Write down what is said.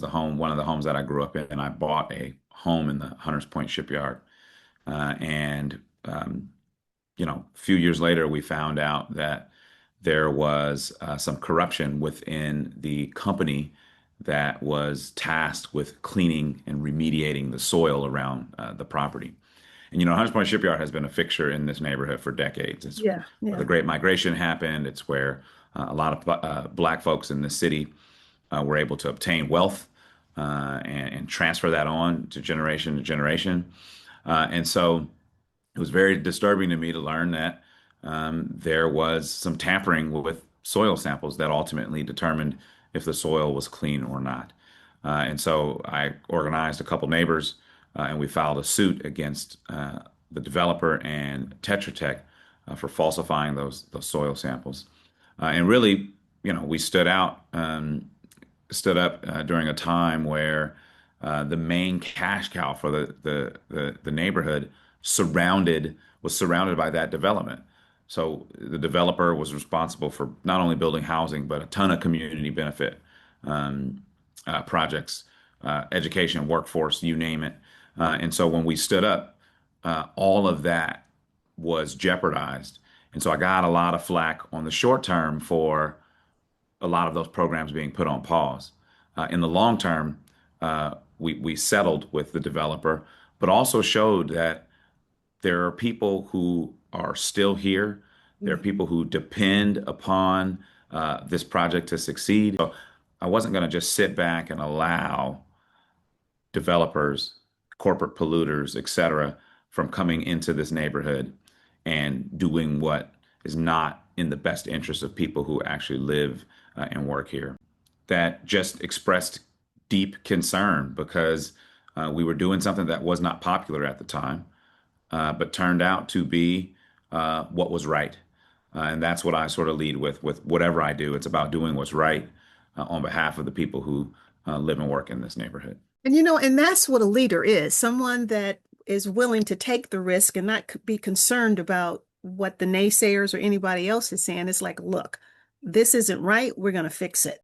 was one of the homes that I grew up in, and I bought a home in the Hunters Point Shipyard. And a few years later, we found out that there was some corruption within the company that was tasked with cleaning and remediating the soil around the property. And Hunters Point Shipyard has been a fixture in this neighborhood for decades. It's Yeah, where the yeah. Great Migration happened. It's where a lot of Black folks in the city were able to obtain wealth and transfer that on to generation. And so it was very disturbing to me to learn that there was some tampering with soil samples that ultimately determined if the soil was clean or not. And so I organized a couple neighbors and we filed a suit against the developer and Tetra Tech for falsifying those soil samples. And really, we stood up during a time where the main cash cow for the neighborhood was surrounded by that development. So the developer was responsible for not only building housing, but a ton of community benefit projects, education, workforce, you name it. And so when we stood up, all of that was jeopardized. And so I got a lot of flack on the short term for a lot of those programs being put on pause. In the long term, we settled with the developer, but also showed that there are people who are still here. There are Mhm. people who depend upon this project to succeed. So I wasn't going to just sit back and allow developers, corporate polluters, et cetera, from coming into this neighborhood and doing what is not in the best interest of people who actually live and work here. That just expressed deep concern because we were doing something that was not popular at the time, but turned out to be what was right. And that's what I sort of lead with whatever I do. It's about doing what's right on behalf of the people who live and work in this neighborhood. And that's what a leader is, someone that is willing to take the risk and not be concerned about what the naysayers or anybody else is saying. It's like, look, this isn't right. We're going to fix it.